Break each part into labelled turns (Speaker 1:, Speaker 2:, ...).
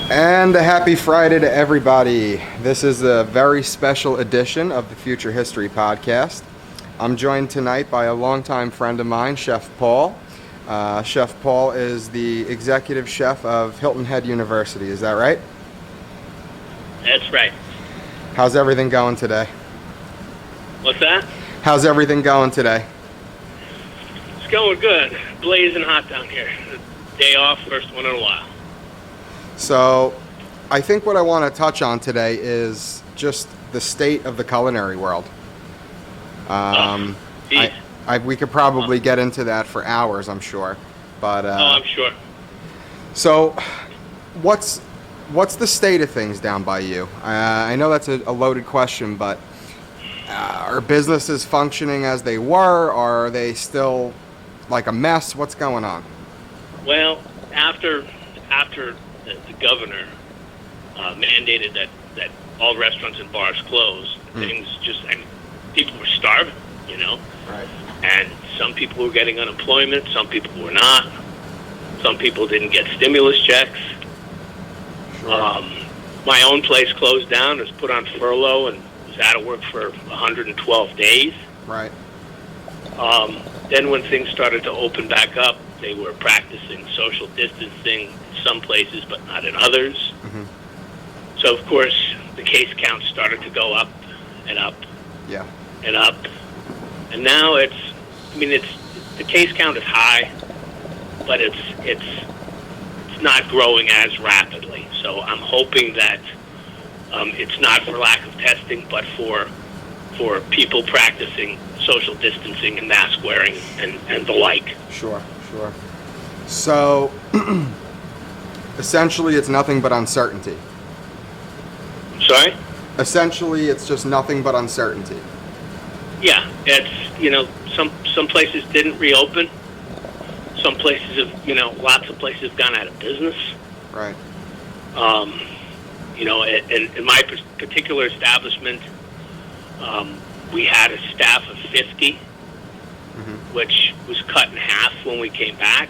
Speaker 1: And a happy Friday to everybody. This is a very special edition of the Future History Podcast. I'm joined tonight by a longtime friend of mine, Chef Paul. Chef Paul is the executive chef of Hilton Head University. Is that right?
Speaker 2: That's right.
Speaker 1: How's everything going today?
Speaker 2: What's that?
Speaker 1: How's everything going today?
Speaker 2: It's going good. Blazing hot down here. Day off, first one in a while.
Speaker 1: So, I think what I want to touch on today is just the state of the culinary world. We could probably get into that for hours, I'm sure. But
Speaker 2: I'm sure.
Speaker 1: So, what's the state of things down by you? I know that's a loaded question, but are businesses functioning as they were, or are they still like a mess? What's going on?
Speaker 2: Well, after the governor mandated that all restaurants and bars close, things people were starving,
Speaker 1: Right.
Speaker 2: And some people were getting unemployment, some people were not. Some people didn't get stimulus checks.
Speaker 1: Sure.
Speaker 2: My own place closed down, was put on furlough, and was out of work for 112 days.
Speaker 1: Right.
Speaker 2: Then when things started to open back up, they were practicing social distancing in some places, but not in others.
Speaker 1: Mm-hmm.
Speaker 2: So, of course, the case count started to go up and up
Speaker 1: Yeah.
Speaker 2: and up. And now the case count is high, but it's not growing as rapidly. So I'm hoping that it's not for lack of testing, but for people practicing social distancing and mask wearing and the like.
Speaker 1: Sure. So, essentially, it's nothing but uncertainty.
Speaker 2: Sorry?
Speaker 1: Essentially, it's just nothing but uncertainty.
Speaker 2: Yeah, it's, some places didn't reopen. Some places have, lots of places have gone out of business.
Speaker 1: Right.
Speaker 2: In my particular establishment, we had a staff of 50, which was cut in half when we came back.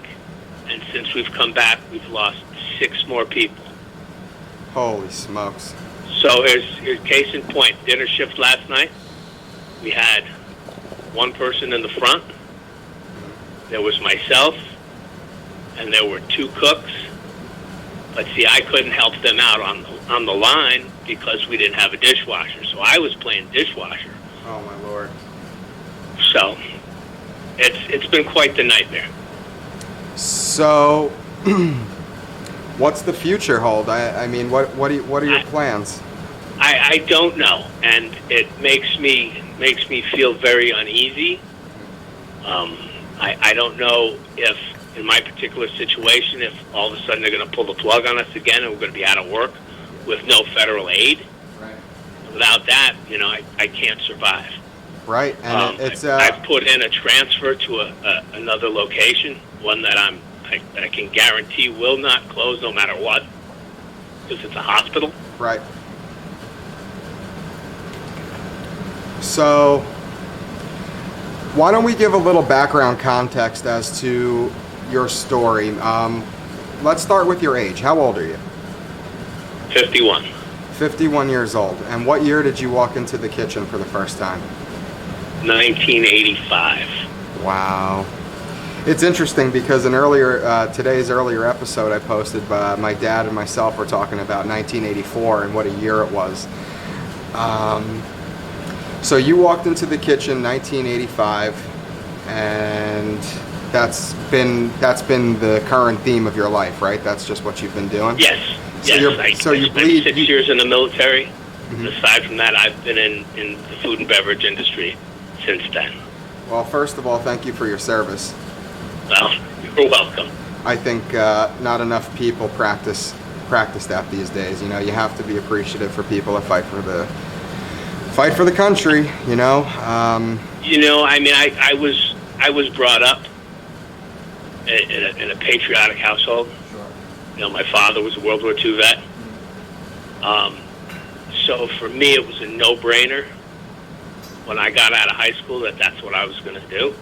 Speaker 2: And since we've come back, we've lost 6 more people.
Speaker 1: Holy smokes.
Speaker 2: So here's case in point. Dinner shift last night, we had 1 person in the front. There was myself, and there were 2 cooks. But see, I couldn't help them out on the line because we didn't have a dishwasher. So I was playing dishwasher.
Speaker 1: Oh my Lord.
Speaker 2: So it's been quite the nightmare.
Speaker 1: So, what's the future hold? I mean, what are your plans?
Speaker 2: I don't know, and it makes me feel very uneasy. I don't know if, in my particular situation, if all of a sudden they're going to pull the plug on us again and we're going to be out of work with no federal aid.
Speaker 1: Right.
Speaker 2: Without that, I can't survive.
Speaker 1: Right, and
Speaker 2: I've put in a transfer to another location, one that I can guarantee will not close no matter what, because it's a hospital.
Speaker 1: Right. So, why don't we give a little background context as to your story? Let's start with your age. How old are you?
Speaker 2: 51.
Speaker 1: 51 years old. And what year did you walk into the kitchen for the first time?
Speaker 2: 1985.
Speaker 1: Wow. It's interesting because in today's earlier episode I posted, my dad and myself were talking about 1984 and what a year it was. So you walked into the kitchen 1985, and that's been the current theme of your life, right? That's just what you've been doing?
Speaker 2: Yes. I spent 6 years in the military. Mm-hmm. Aside from that, I've been in the food and beverage industry since then.
Speaker 1: Well, first of all, thank you for your service.
Speaker 2: Well, you're welcome.
Speaker 1: I think not enough people practice that these days. You have to be appreciative for people that fight for the country.
Speaker 2: I was brought up in a patriotic household. Sure. My father was a World War II vet. So for me, it was a no-brainer when I got out of high school that's what I was going to do.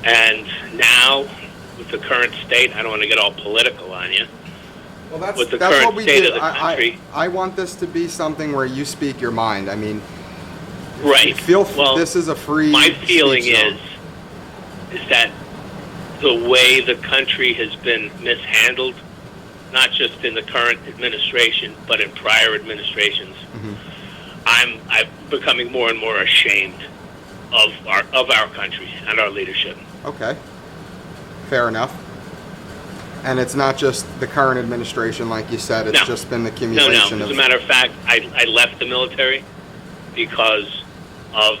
Speaker 2: And now, with the current state, I don't want to get all political on you,
Speaker 1: Well, that's
Speaker 2: with the
Speaker 1: that's
Speaker 2: current
Speaker 1: what we
Speaker 2: state
Speaker 1: do.
Speaker 2: of the country.
Speaker 1: I want this to be something where you speak your mind. I mean,
Speaker 2: Right. Well,
Speaker 1: this is a free.
Speaker 2: my feeling
Speaker 1: speech zone.
Speaker 2: is that the way the country has been mishandled, not just in the current administration, but in prior administrations, I'm becoming more and more ashamed of our country and our leadership.
Speaker 1: Okay, fair enough. And it's not just the current administration, like you said. It's just been the accumulation
Speaker 2: No.
Speaker 1: of.
Speaker 2: As a matter of fact, I left the military because of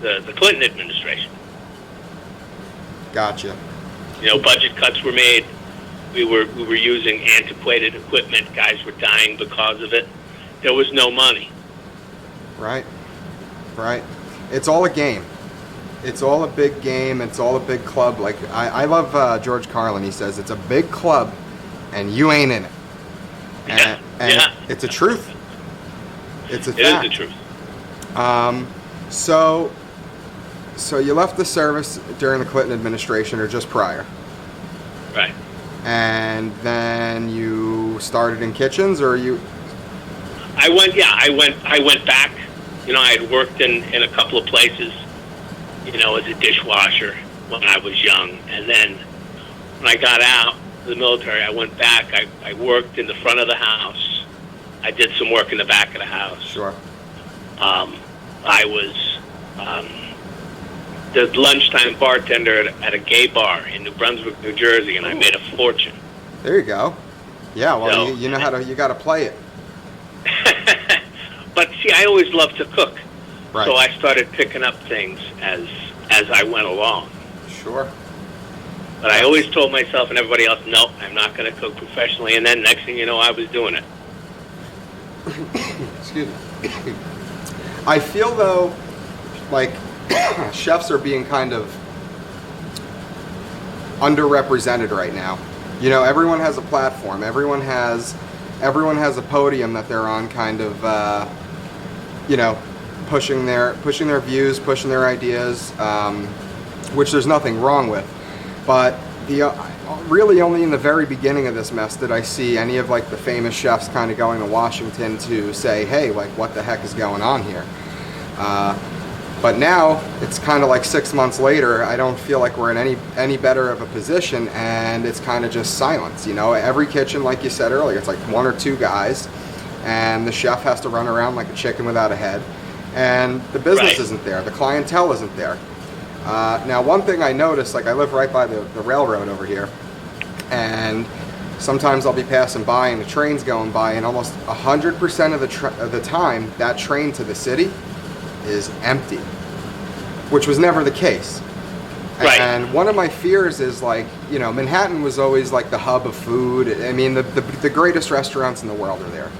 Speaker 2: the Clinton administration.
Speaker 1: Gotcha.
Speaker 2: Budget cuts were made. We were using antiquated equipment. Guys were dying because of it. There was no money.
Speaker 1: Right. It's all a game. It's all a big game. It's all a big club. Like I love George Carlin. He says it's a big club, and you ain't in it. And it's a truth. It's a fact.
Speaker 2: It is the truth.
Speaker 1: So you left the service during the Clinton administration, or just prior?
Speaker 2: Right.
Speaker 1: And then you started in kitchens, or you?
Speaker 2: I went back. I had worked in a couple of places, as a dishwasher when I was young. And then when I got out of the military, I went back. I worked in the front of the house. I did some work in the back of the house.
Speaker 1: Sure.
Speaker 2: I was the lunchtime bartender at a gay bar in New Brunswick, New Jersey, and I made a fortune.
Speaker 1: There you go. Yeah, well,
Speaker 2: So,
Speaker 1: you know you got to play it.
Speaker 2: But see, I always loved to cook,
Speaker 1: Right.
Speaker 2: so I started picking up things as I went along.
Speaker 1: Sure.
Speaker 2: But I always told myself and everybody else, no, I'm not going to cook professionally. And then next thing you know, I was doing it.
Speaker 1: Excuse me. I feel though, like chefs are being kind of underrepresented right now. Everyone has a platform. Everyone has a podium that they're on, kind of, pushing their views, pushing their ideas, which there's nothing wrong with. But really only in the very beginning of this mess did I see any of like the famous chefs kind of going to Washington to say, hey, like what the heck is going on here? But now it's kind of like 6 months later. I don't feel like we're in any better of a position, and it's kind of just silence. Every kitchen, like you said earlier, it's like one or two guys, and the chef has to run around like a chicken without a head, and the business isn't there, the clientele isn't there. Now, one thing I noticed, like I live right by the railroad over here, and sometimes I'll be passing by and the train's going by, and almost 100% of the time that train to the city is empty, which was never the case.
Speaker 2: Right.
Speaker 1: And one of my fears is like, Manhattan was always like the hub of food. I mean, the greatest restaurants in the world are there.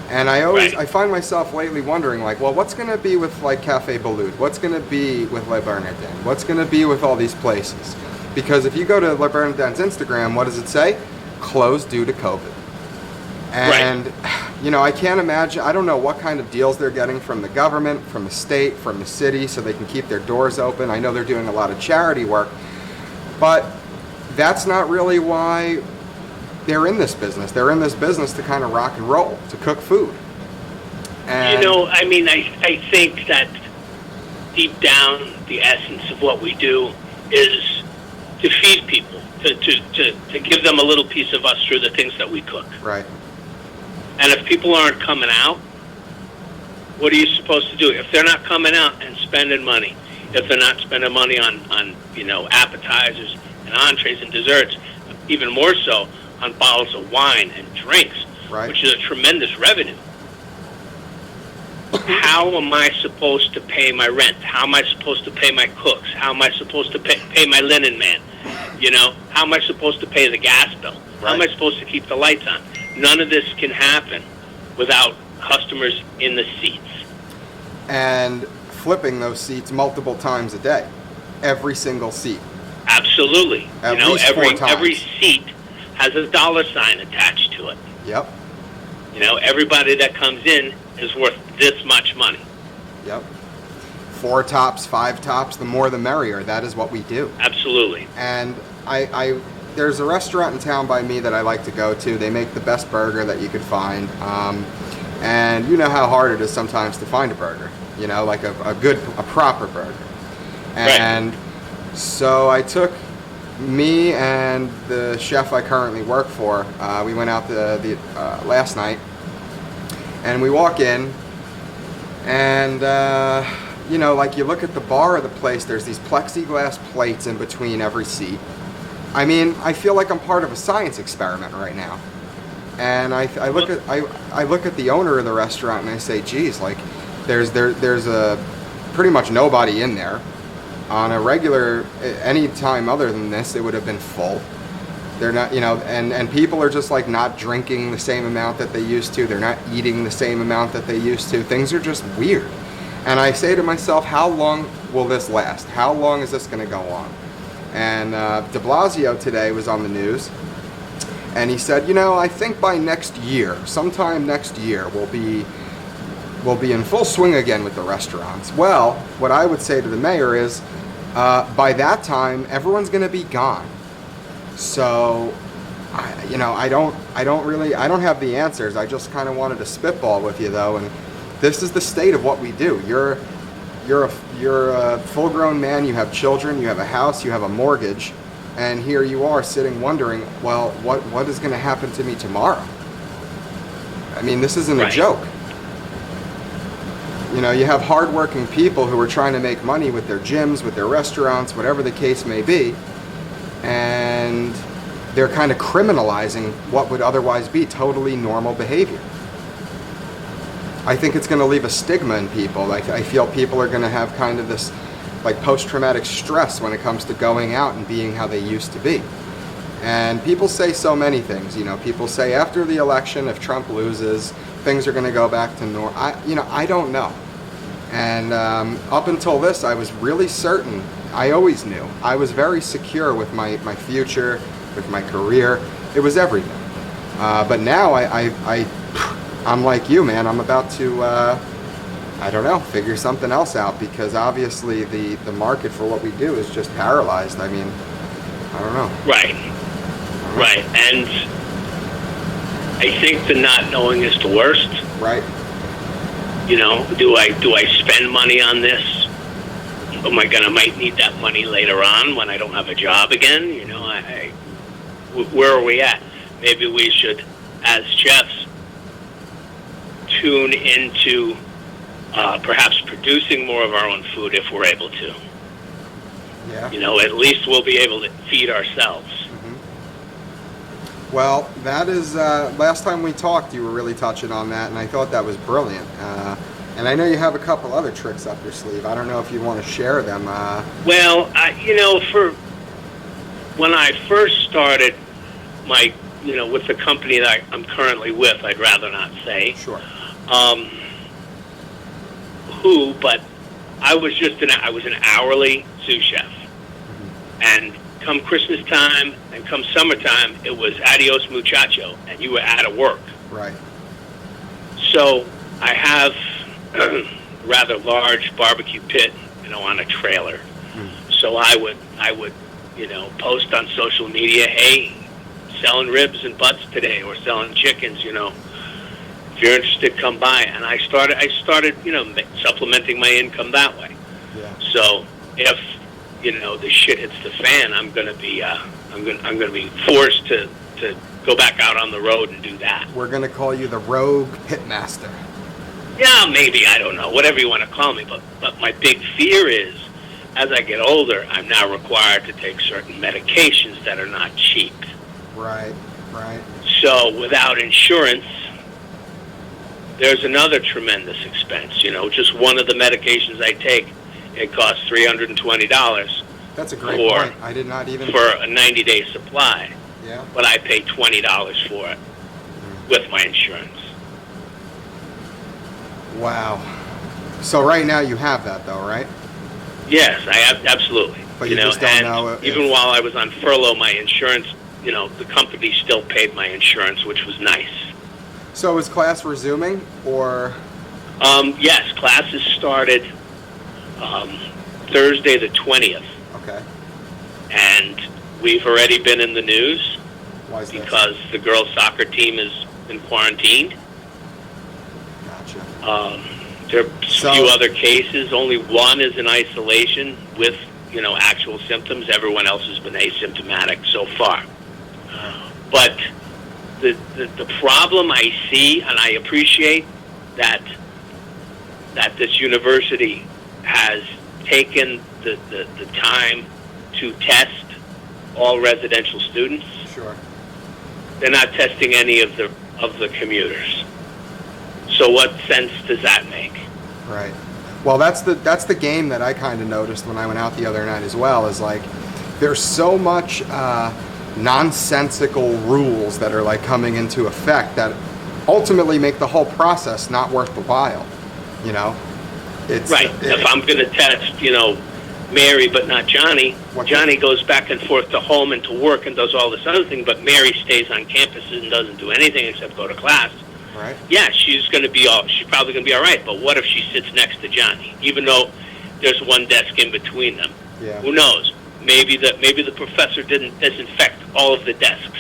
Speaker 1: And I find myself lately wondering, like, well, what's going to be with like Café Balut? What's going to be with Le Bernardin? What's going to be with all these places? Because if you go to Le Bernardin's Instagram, what does it say? Closed due to COVID. And, I can't imagine, I don't know what kind of deals they're getting from the government, from the state, from the city, so they can keep their doors open. I know they're doing a lot of charity work, but that's not really why they're in this business. They're in this business to kind of rock and roll, to cook food. And
Speaker 2: I think that deep down, the essence of what we do is to feed people, to give them a little piece of us through the things that we cook.
Speaker 1: Right.
Speaker 2: And if people aren't coming out, what are you supposed to do? If they're not coming out and spending money, if they're not spending money on appetizers and entrees and desserts, even more so on bottles of wine and drinks, which is a tremendous revenue. How am I supposed to pay my rent? How am I supposed to pay my cooks? How am I supposed to pay my linen man? How am I supposed to pay the gas bill? How am I supposed to keep the lights on? None of this can happen without customers in the seats.
Speaker 1: And flipping those seats multiple times a day. Every single seat.
Speaker 2: Absolutely.
Speaker 1: At least 4 times.
Speaker 2: Every seat has a dollar sign attached to it.
Speaker 1: Yep.
Speaker 2: Everybody that comes in is worth this much money.
Speaker 1: Yep. 4 tops, 5 tops, the more the merrier. That is what we do.
Speaker 2: Absolutely.
Speaker 1: And I there's a restaurant in town by me that I like to go to. They make the best burger that you could find. And you know how hard it is sometimes to find a burger, you know, like a proper burger. And so I took me and the chef I currently work for, we went out last night, and we walk in, and you know, like you look at the bar of the place, there's these plexiglass plates in between every seat. I mean, I feel like I'm part of a science experiment right now. And I look at the owner of the restaurant and I say, geez, like there's a pretty much nobody in there. On a regular, any time other than this, it would have been full. They're not, you know, and people are just like not drinking the same amount that they used to. They're not eating the same amount that they used to. Things are just weird. And I say to myself, how long will this last? How long is this going to go on? And de Blasio today was on the news, and he said, you know, I think by next year, sometime next year, we'll be in full swing again with the restaurants. Well, what I would say to the mayor is, by that time, everyone's going to be gone. So, I don't have the answers. I just kind of wanted to spitball with you, though, and this is the state of what we do. You're a full-grown man. You have children. You have a house. You have a mortgage, and here you are sitting wondering, well, what is going to happen to me tomorrow? I mean, this isn't a joke. You know, you have hardworking people who are trying to make money with their gyms, with their restaurants, whatever the case may be, and they're kind of criminalizing what would otherwise be totally normal behavior. I think it's going to leave a stigma in people. Like, I feel people are going to have kind of this like post-traumatic stress when it comes to going out and being how they used to be. And people say so many things. You know, people say after the election, if Trump loses, things are going to go back to normal. I don't know. And up until this, I was really certain. I always knew. I was very secure with my future, with my career. It was everything. But now I'm like you, man. I'm about to, I don't know, figure something else out, because obviously the market for what we do is just paralyzed. I mean, I don't know. Right.
Speaker 2: And I think the not knowing is the worst.
Speaker 1: Right.
Speaker 2: You know, do I spend money on this? Might need that money later on when I don't have a job again? You know, where are we at? Maybe we should, as chefs, tune into perhaps producing more of our own food if we're able to.
Speaker 1: Yeah.
Speaker 2: You know, at least we'll be able to feed ourselves.
Speaker 1: Mm-hmm. Well, that is, last time we talked, you were really touching on that, and I thought that was brilliant. And I know you have a couple other tricks up your sleeve. I don't know if you want to share them.
Speaker 2: Well, for when I first started with the company that I'm currently with, I'd rather not say.
Speaker 1: Sure.
Speaker 2: But I was an hourly sous chef. Mm-hmm. And come Christmas time and come summertime, it was adios muchacho, and you were out of work.
Speaker 1: Right.
Speaker 2: So I have a rather large barbecue pit, on a trailer. Mm-hmm. So I would, post on social media, hey, selling ribs and butts today, or selling chickens, if you're interested, come by. And I started, supplementing my income that way. Yeah. So if, the shit hits the fan, I'm going to be forced to go back out on the road and do that.
Speaker 1: We're going to call you the rogue pitmaster.
Speaker 2: Yeah, maybe, I don't know, whatever you want to call me. But my big fear is, as I get older, I'm now required to take certain medications that are not cheap.
Speaker 1: Right.
Speaker 2: So without insurance, there's another tremendous expense. Just one of the medications I take, it costs $320.
Speaker 1: That's a great point. I did not even...
Speaker 2: For a 90-day supply.
Speaker 1: Yeah.
Speaker 2: But I pay $20 for it with my insurance.
Speaker 1: Wow. So right now you have that, though, right?
Speaker 2: Yes, I have, absolutely.
Speaker 1: But you just don't know...
Speaker 2: Even while I was on furlough, my insurance, the company still paid my insurance, which was nice.
Speaker 1: So is class resuming, or?
Speaker 2: Yes, classes started Thursday the 20th.
Speaker 1: Okay.
Speaker 2: And we've already been in the news
Speaker 1: Why is that?
Speaker 2: because the girls' soccer team has been quarantined.
Speaker 1: Gotcha.
Speaker 2: There are a few other cases. Only one is in isolation with, actual symptoms. Everyone else has been asymptomatic so far. But the problem I see, and I appreciate that this university has taken the time to test all residential students.
Speaker 1: Sure.
Speaker 2: They're not testing any of the commuters. So what sense does that make?
Speaker 1: Right. Well, that's the game that I kind of noticed when I went out the other night as well. Is like there's so much nonsensical rules that are like coming into effect that ultimately make the whole process not worth the while. It's
Speaker 2: right. If I'm going to test, Mary but not Johnny, Johnny goes back and forth to home and to work and does all this other thing, but Mary stays on campus and doesn't do anything except go to class.
Speaker 1: Right.
Speaker 2: Yeah, she's probably going to be all right, but what if she sits next to Johnny, even though there's one desk in between them?
Speaker 1: Yeah.
Speaker 2: Who knows? Maybe the professor didn't disinfect all of the desks.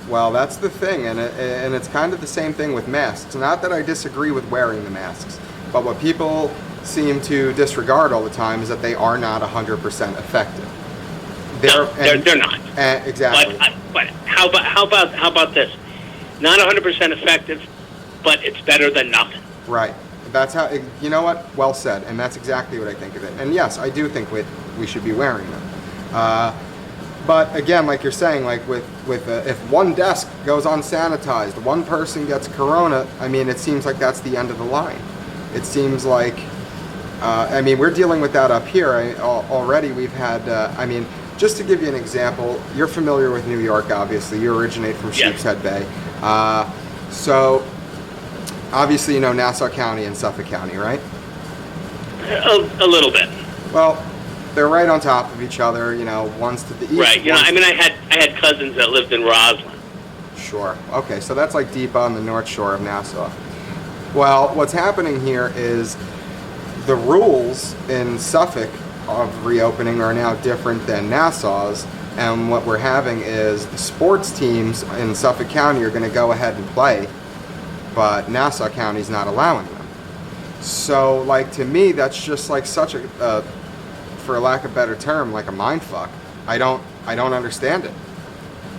Speaker 1: Well, that's the thing, and it's kind of the same thing with masks. Not that I disagree with wearing the masks, but what people seem to disregard all the time is that they are not 100% effective.
Speaker 2: They're not.
Speaker 1: Exactly.
Speaker 2: But how about this? Not 100% effective, but it's better than nothing.
Speaker 1: Right. That's how. You know what? Well said. And that's exactly what I think of it. And yes, I do think we should be wearing them. But again, like you're saying, like with if one desk goes unsanitized, one person gets corona. I mean, it seems like that's the end of the line. It seems like. We're dealing with that up here. Already we've had. Just to give you an example, you're familiar with New York, obviously. You originate from Sheepshead Bay. So, obviously, you know Nassau County and Suffolk County, right?
Speaker 2: A little bit.
Speaker 1: Well, they're right on top of each other. One's to the east.
Speaker 2: Right. I had cousins that lived in Roslyn.
Speaker 1: Sure. Okay, so that's like deep on the north shore of Nassau. Well, what's happening here is the rules in Suffolk of reopening are now different than Nassau's, and what we're having is the sports teams in Suffolk County are going to go ahead and play, but Nassau County's not allowing them. So, like, to me, that's just like such a, for lack of a better term, like a mind fuck. I don't understand it.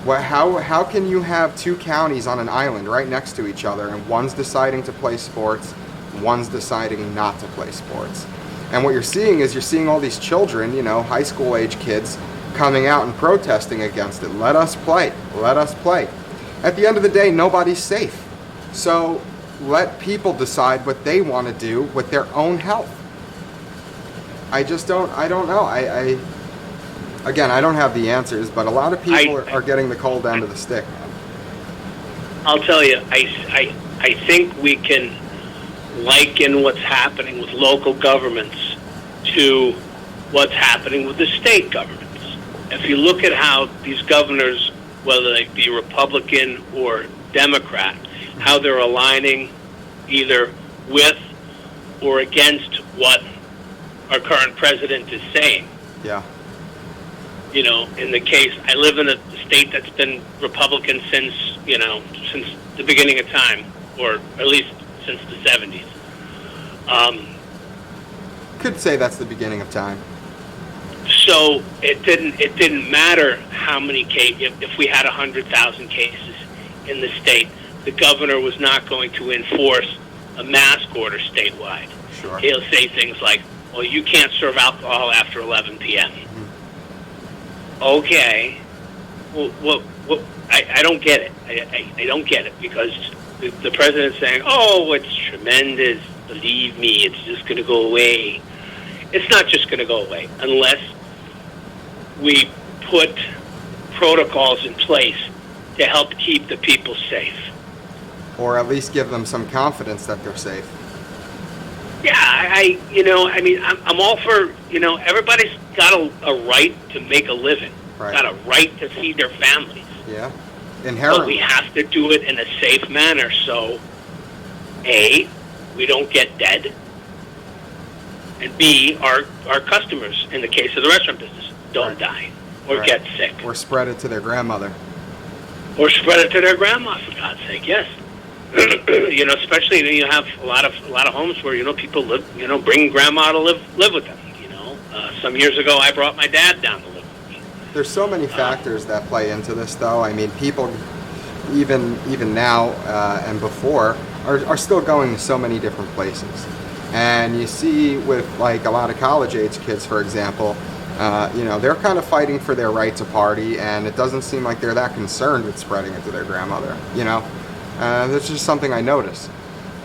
Speaker 1: How can you have two counties on an island right next to each other, and one's deciding to play sports, one's deciding not to play sports? And what you're seeing all these children, high school age kids, coming out and protesting against it. Let us play. Let us play. At the end of the day, nobody's safe. So let people decide what they want to do with their own health. I don't know. Again, I don't have the answers, but a lot of people are getting the cold end of the stick, man.
Speaker 2: I'll tell you, I think we can liken what's happening with local governments to what's happening with the state governments. If you look at how these governors, whether they be Republican or Democrat, how they're aligning either with or against what our current president is saying.
Speaker 1: Yeah.
Speaker 2: In the case, I live in a state that's been Republican since the beginning of time, or at least since the 70s.
Speaker 1: Could say that's the beginning of time.
Speaker 2: So it didn't matter how many cases. If we had 100,000 cases in the state, the governor was not going to enforce a mask order statewide.
Speaker 1: Sure.
Speaker 2: He'll say things like, "Well, you can't serve alcohol after 11 p.m." Mm-hmm. Okay. Well, I don't get it. I don't get it, because the president's saying, "Oh, it's tremendous. Believe me, it's just going to go away." It's not just going to go away unless we put protocols in place to help keep the people safe.
Speaker 1: Or at least give them some confidence that they're safe.
Speaker 2: Yeah, I'm all for, everybody's got a right to make a living.
Speaker 1: Right.
Speaker 2: Got a right to feed their families.
Speaker 1: Yeah, inherently.
Speaker 2: But we have to do it in a safe manner so, A, we don't get dead, and B, our customers, in the case of the restaurant business, don't die or
Speaker 1: Right.
Speaker 2: get sick.
Speaker 1: Or spread it to their grandmother.
Speaker 2: Or spread it to their grandma, for God's sake, yes. Especially you have a lot of homes where, people live, bring grandma to live with them, Some years ago, I brought my dad down to live with me.
Speaker 1: There's so many factors that play into this, though. I mean, people, even now and before, are still going to so many different places. And you see with, like, a lot of college-age kids, for example, they're kind of fighting for their right to party, and it doesn't seem like they're that concerned with spreading it to their grandmother, That's just something I notice.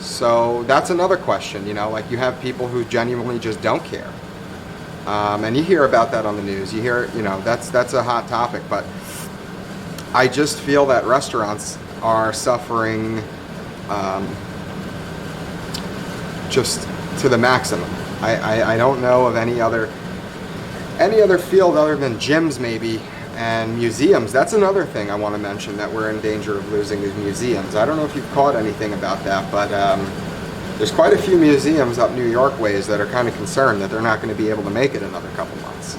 Speaker 1: So that's another question, like you have people who genuinely just don't care. And you hear about that on the news. You hear, that's a hot topic, but I just feel that restaurants are suffering just to the maximum. I don't know of any other field other than gyms maybe and museums. That's another thing I want to mention that we're in danger of losing is museums. I don't know if you've caught anything about that, but there's quite a few museums up New York ways that are kind of concerned that they're not going to be able to make it another couple months.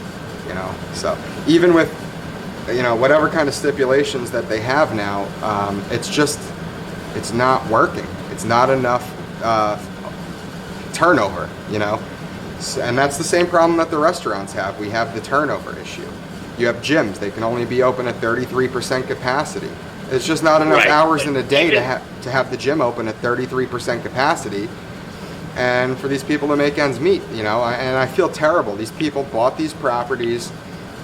Speaker 1: So even with whatever kind of stipulations that they have now, it's not working. It's not enough turnover, and that's the same problem that the restaurants have. We have the turnover issue. You have gyms; they can only be open at 33% capacity. It's just not enough hours in a day to have the gym open at 33% capacity, and for these people to make ends meet. And I feel terrible. These people bought these properties.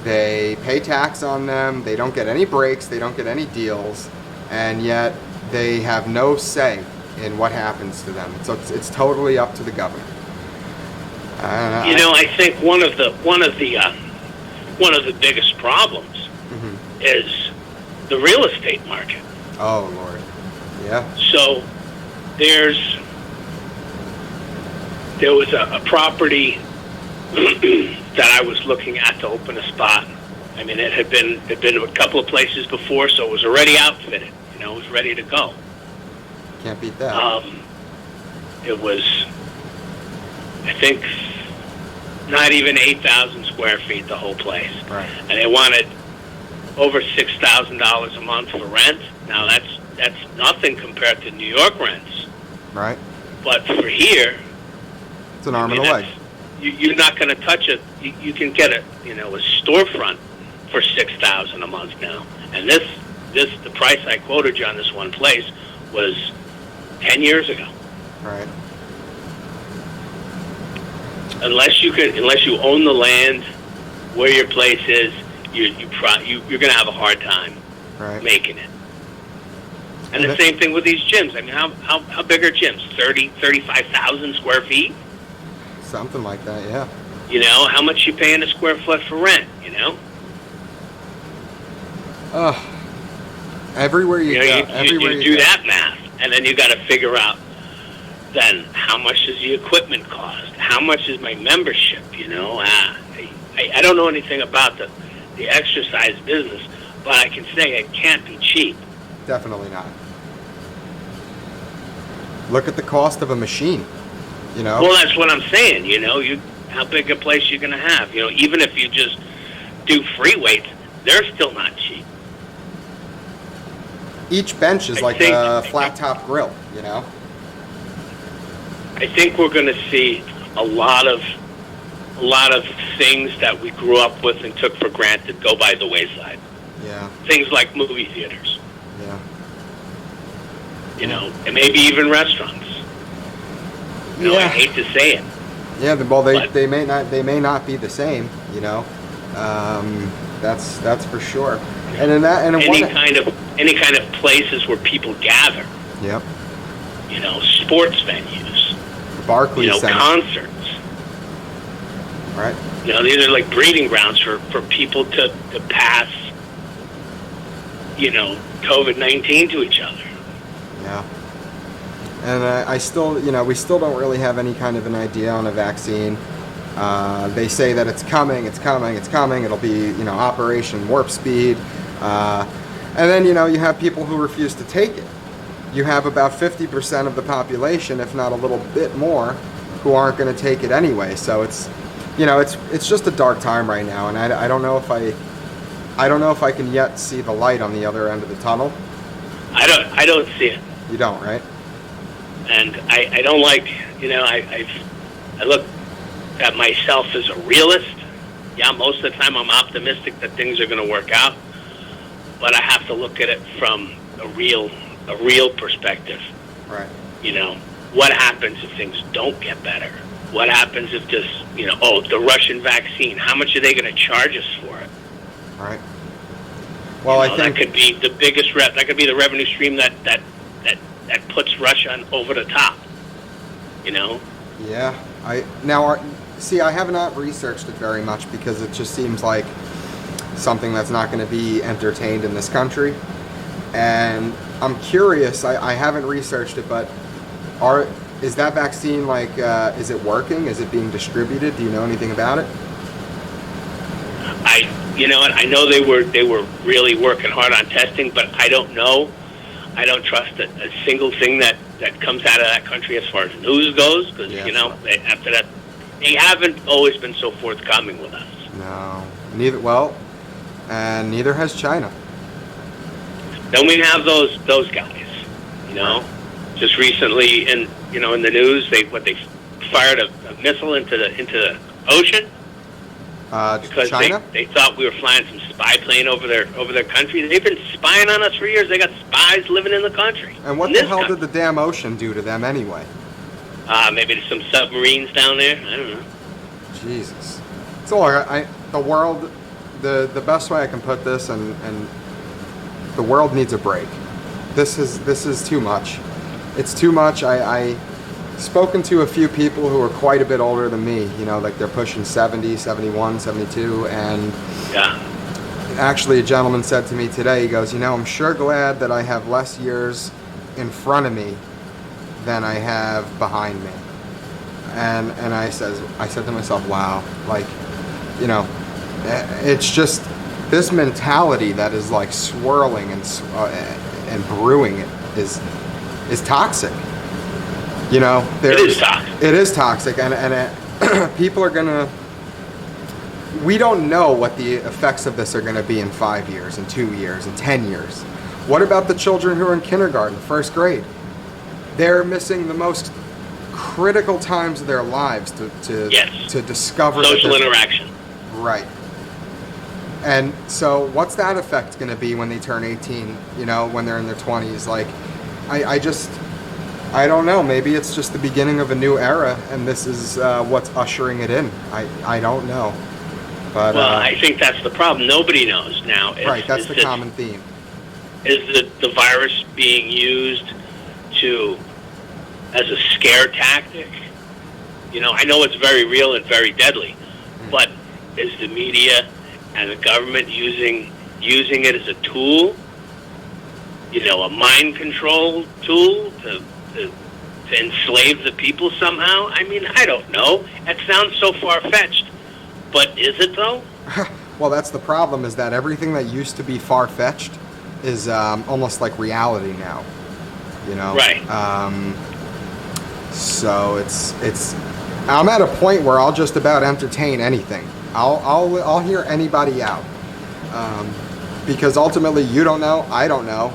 Speaker 1: They pay tax on them. They don't get any breaks. They don't get any deals, and yet they have no say in what happens to them. So it's totally up to the government.
Speaker 2: I think one of the biggest problems is the real estate market.
Speaker 1: Oh Lord, yeah.
Speaker 2: So there was a property that I was looking at to open a spot. I mean, it had been a couple of places before, so it was already outfitted. It was ready to go.
Speaker 1: Can't beat that.
Speaker 2: It was, I think, not even 8,000 square feet, the whole place.
Speaker 1: Right.
Speaker 2: And they wanted over $6,000 a month for rent. Now that's nothing compared to New York rents.
Speaker 1: Right.
Speaker 2: But for here,
Speaker 1: it's an arm and a leg.
Speaker 2: You're not going to touch it. You can get a storefront for $6,000 a month now. And the price I quoted you on this one place was 10 years ago.
Speaker 1: Right.
Speaker 2: Unless you own the land where your place is, you're going to have a hard time making it. And the same thing with these gyms. I mean, how big are gyms? 35,000 square feet?
Speaker 1: Something like that, yeah.
Speaker 2: How much you paying a square foot for rent,
Speaker 1: Everywhere you go. Everywhere
Speaker 2: you do that math, and then you got to figure out then how much does the equipment cost? How much is my membership? I don't know anything about the exercise business, but I can say it can't be cheap.
Speaker 1: Definitely not. Look at the cost of a machine.
Speaker 2: Well, that's what I'm saying. How big a place you're going to have. Even if you just do free weights, they're still not cheap.
Speaker 1: Each bench is like a flat top grill.
Speaker 2: I think we're going to see a lot of things that we grew up with and took for granted go by the wayside.
Speaker 1: Yeah.
Speaker 2: Things like movie theaters.
Speaker 1: Yeah.
Speaker 2: And maybe even restaurants. I hate to say it.
Speaker 1: Yeah, well, they may not be the same. That's for sure. And in that,
Speaker 2: any kind of places where people gather.
Speaker 1: Yep.
Speaker 2: Sports venues.
Speaker 1: Barclays Center.
Speaker 2: Concerts.
Speaker 1: Right.
Speaker 2: These are like breeding grounds for people to pass, COVID-19 to each other.
Speaker 1: Yeah. And I still, we still don't really have any kind of an idea on a vaccine. They say that it's coming. It'll be, Operation Warp Speed. And then, you have people who refuse to take it. You have about 50% of the population, if not a little bit more, who aren't going to take it anyway. So it's just a dark time right now. And I don't know if I don't know if I can yet see the light on the other end of the tunnel.
Speaker 2: I don't see it.
Speaker 1: You don't, right?
Speaker 2: And I don't like, I look at myself as a realist. Yeah, most of the time I'm optimistic that things are going to work out, but I have to look at it from a real perspective.
Speaker 1: Right.
Speaker 2: What happens if things don't get better? What happens if just, the Russian vaccine, how much are they going to charge us for it?
Speaker 1: Right. Well, I think
Speaker 2: that could be the biggest that could be the revenue stream that puts Russia over the top.
Speaker 1: Yeah. I have not researched it very much because it just seems like something that's not going to be entertained in this country. And I'm curious. I haven't researched it, but is that vaccine is it working? Is it being distributed? Do you know anything about it?
Speaker 2: I know they were really working hard on testing, but I don't know. I don't trust a single thing that comes out of that country as far as news goes, because after that, they haven't always been so forthcoming with us.
Speaker 1: No, neither. Well, and neither has China.
Speaker 2: Then we have those guys. Just recently in the news, they fired a missile into the ocean. Because
Speaker 1: China?
Speaker 2: they thought we were flying some spy plane over their country. They've been spying on us for years. They got spies living in the country.
Speaker 1: And what the hell did the damn ocean do to them anyway?
Speaker 2: Maybe there's some submarines down there. I don't know.
Speaker 1: Jesus. It's all right. The world, the best way I can put this, and the world needs a break. This is too much. It's too much. I spoken to a few people who are quite a bit older than me, they're pushing 70, 71, 72, and actually a gentleman said to me today, he goes, I'm sure glad that I have less years in front of me than I have behind me. And I said to myself, wow, it's just this mentality that is swirling and brewing is toxic.
Speaker 2: It is toxic.
Speaker 1: It is toxic, and people are gonna. We don't know what the effects of this are going to be in 5 years, in 2 years, in 10 years. What about the children who are in kindergarten, first grade? They're missing the most critical times of their lives to discover
Speaker 2: social interaction.
Speaker 1: Right. And so, what's that effect going to be when they turn 18? When they're in their 20s? I don't know. Maybe it's just the beginning of a new era, and this is what's ushering it in. I don't know. But
Speaker 2: I think that's the problem. Nobody knows now.
Speaker 1: Right, that's the common theme.
Speaker 2: Is the virus being used as a scare tactic? I know it's very real and very deadly, but is the media and the government using it as a tool? A mind control tool to enslave the people somehow? I don't know. It sounds so far-fetched, but is it though?
Speaker 1: Well, that's the problem, is that everything that used to be far-fetched is almost like reality now.
Speaker 2: Right.
Speaker 1: So it's. I'm at a point where I'll just about entertain anything. I'll hear anybody out, because ultimately you don't know, I don't know.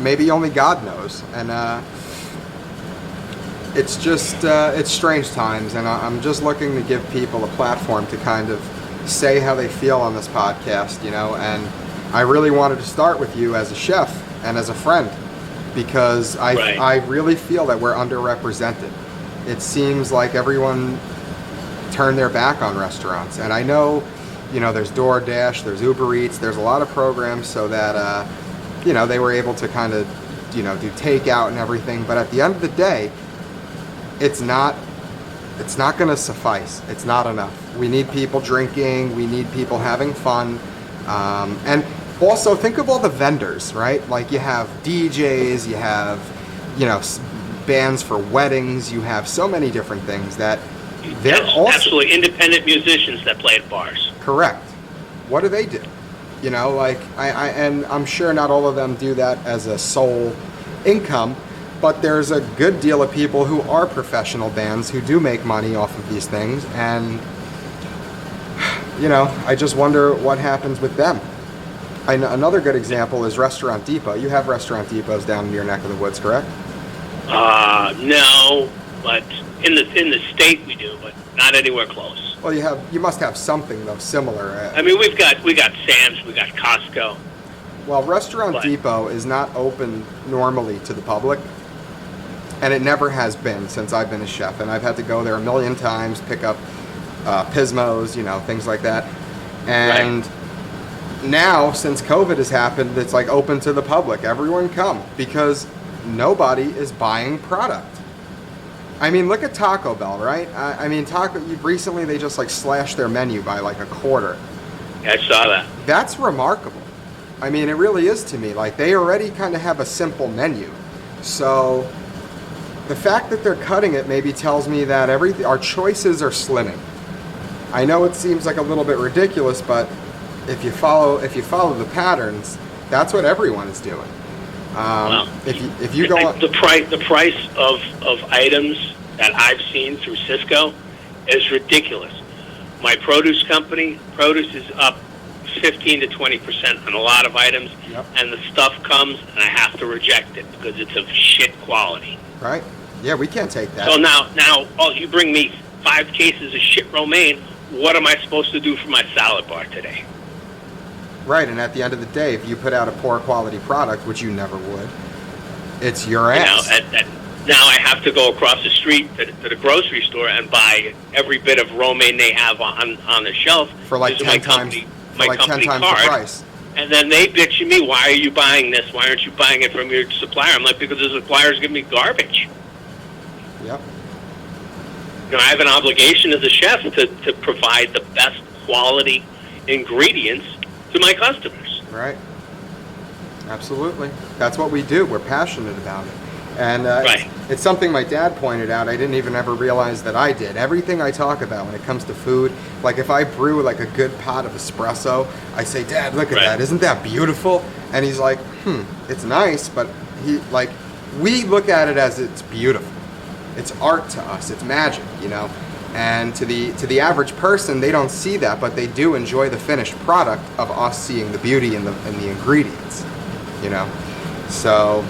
Speaker 1: Maybe only God knows, and it's just it's strange times, and I'm just looking to give people a platform to kind of say how they feel on this podcast, and I really wanted to start with you as a chef and as a friend, because I really feel that we're underrepresented. It seems like everyone turned their back on restaurants, and I know, there's DoorDash, there's Uber Eats, there's a lot of programs so that they were able to kind of, do takeout and everything. But at the end of the day, it's not going to suffice. It's not enough. We need people drinking. We need people having fun. And also think of all the vendors, right? You have DJs, you have, bands for weddings. You have so many different things that they're also
Speaker 2: absolutely independent musicians that play at bars.
Speaker 1: Correct. What do they do? And I'm sure not all of them do that as a sole income, but there's a good deal of people who are professional bands who do make money off of these things, and I just wonder what happens with them. Another good example is Restaurant Depot. You have Restaurant Depots down in your neck of the woods, correct?
Speaker 2: No, but in the state we do, but not anywhere close.
Speaker 1: Well, you must have something though similar.
Speaker 2: I mean, we got Sam's, we got Costco.
Speaker 1: Well, Restaurant Depot is not open normally to the public, and it never has been since I've been a chef, and I've had to go there a million times, pick up Pismos, things like that. And now, since COVID has happened, it's like open to the public. Everyone come, because nobody is buying product. I mean, look at Taco Bell, right? I mean, recently they just like slashed their menu by like a quarter.
Speaker 2: Yeah, I saw that. That's
Speaker 1: remarkable. I mean, it really is to me. Like, they already kind of have a simple menu. So the fact that they're cutting it maybe tells me that our choices are slimming. I know it seems like a little bit ridiculous, but if you follow the patterns, that's what everyone is doing.
Speaker 2: Well,
Speaker 1: if you go on,
Speaker 2: the price of items that I've seen through Cisco is ridiculous. My produce company, produce is up 15 to 20% on a lot of items, and the stuff comes and I have to reject it because it's of shit quality.
Speaker 1: Right? Yeah, we can't take that.
Speaker 2: So now, you bring me 5 cases of shit romaine. What am I supposed to do for my salad bar today?
Speaker 1: Right, and at the end of the day, if you put out a poor quality product, which you never would, it's your ass.
Speaker 2: Now I have to go across the street to the grocery store and buy every bit of romaine they have on the shelf
Speaker 1: for like 10 times the price.
Speaker 2: And then they bitch at me, why are you buying this? Why aren't you buying it from your supplier? I'm like, because the suppliers give me garbage.
Speaker 1: Yep.
Speaker 2: I have an obligation as a chef to provide the best quality ingredients to my customers.
Speaker 1: Right. Absolutely. That's what we do. We're passionate about it. And it's something my dad pointed out. I didn't even ever realize that I did. Everything I talk about when it comes to food, like if I brew like a good pot of espresso, I say, Dad, look at that. Isn't that beautiful? And he's like, it's nice, but we look at it as it's beautiful. It's art to us. It's magic, And to the average person, they don't see that, but they do enjoy the finished product of us seeing the beauty in the ingredients, So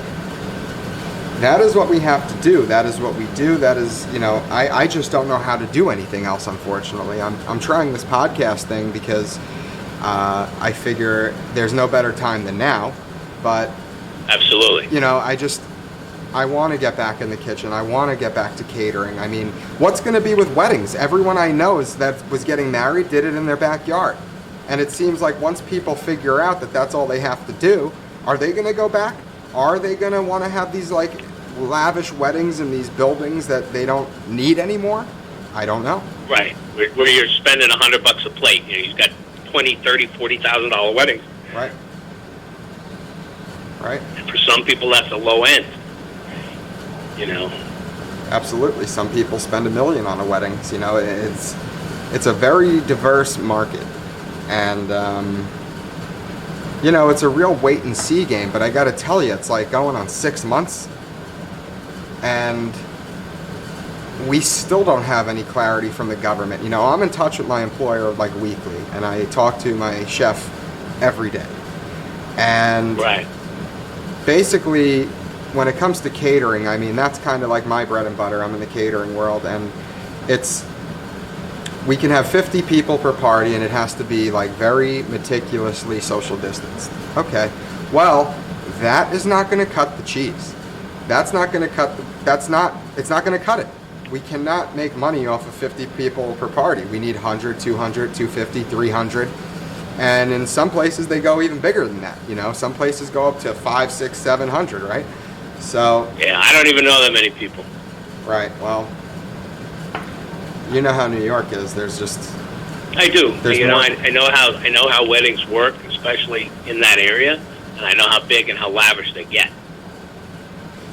Speaker 1: that is what we have to do. That is what we do. That is, I just don't know how to do anything else, unfortunately. I'm trying this podcast thing because I figure there's no better time than now. But
Speaker 2: absolutely,
Speaker 1: I want to get back in the kitchen. I want to get back to catering. I mean, what's going to be with weddings? Everyone I know that was getting married did it in their backyard. And it seems like once people figure out that that's all they have to do, are they going to go back? Are they going to want to have these like lavish weddings in these buildings that they don't need anymore? I don't know.
Speaker 2: Right. Where you're spending $100 a plate. You've got $20,000, $30,000, $40,000 weddings.
Speaker 1: Right. Right.
Speaker 2: And for some people, that's a low end.
Speaker 1: Absolutely. Some people spend $1 million on a wedding. It's a very diverse market, and it's a real wait and see game. But I got to tell you, it's like going on 6 months, and we still don't have any clarity from the government. I'm in touch with my employer like weekly, and I talk to my chef every day, and basically, when it comes to catering, I mean, that's kind of like my bread and butter. I'm in the catering world, and we can have 50 people per party, and it has to be like very meticulously social distanced. Okay, well, that is not going to cut the cheese. It's not going to cut it. We cannot make money off of 50 people per party. We need 100, 200, 250, 300. And in some places, they go even bigger than that. Some places go up to 500, 600, 700, right? So
Speaker 2: yeah, I don't even know that many people.
Speaker 1: Right. Well, you know how New York is. There's just
Speaker 2: I do. I know how weddings work, especially in that area, and I know how big and how lavish they get.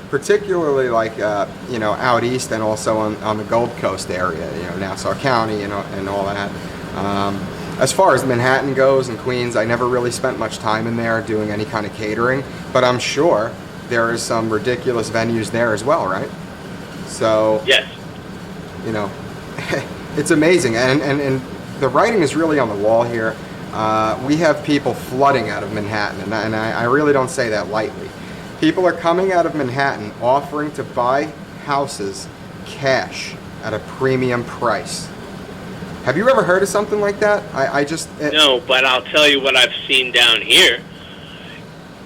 Speaker 1: Particularly like out east and also on the Gold Coast area, Nassau County and all that. As far as Manhattan goes and Queens, I never really spent much time in there doing any kind of catering, but I'm sure there is some ridiculous venues there as well, right? So
Speaker 2: yes,
Speaker 1: it's amazing, and the writing is really on the wall here. we have people flooding out of Manhattan, and I really don't say that lightly. People are coming out of Manhattan offering to buy houses cash at a premium price. Have you ever heard of something like that?
Speaker 2: No, but I'll tell you what I've seen down here,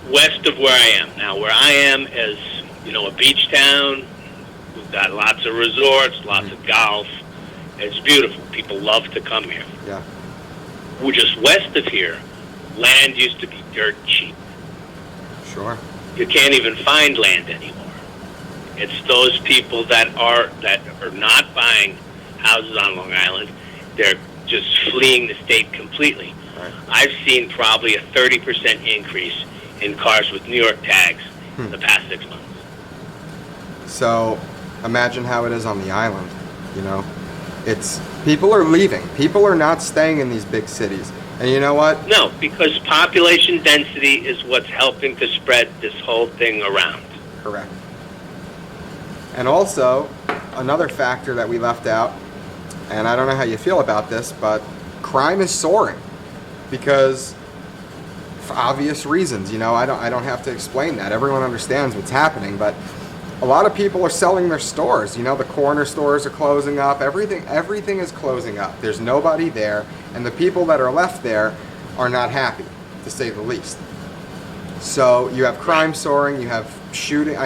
Speaker 2: west of where I am. Now, where I am is, a beach town. We've got lots of resorts, lots of golf. It's beautiful. People love to come here.
Speaker 1: Yeah.
Speaker 2: We're just west of here. Land used to be dirt cheap.
Speaker 1: Sure.
Speaker 2: You can't even find land anymore. It's those people that are not buying houses on Long Island. They're just fleeing the state completely.
Speaker 1: Right.
Speaker 2: I've seen probably a 30% increase in cars with New York tags in the past 6 months.
Speaker 1: So imagine how it is on the island. It's people are leaving. People are not staying in these big cities. And you know what?
Speaker 2: No, because population density is what's helping to spread this whole thing around.
Speaker 1: Correct. And also, another factor that we left out, and I don't know how you feel about this, but crime is soaring because for obvious reasons. I don't have to explain that. Everyone understands what's happening, but a lot of people are selling their stores. The corner stores are closing up. Everything is closing up. There's nobody there, and the people that are left there are not happy, to say the least. So you have crime soaring, you have shooting.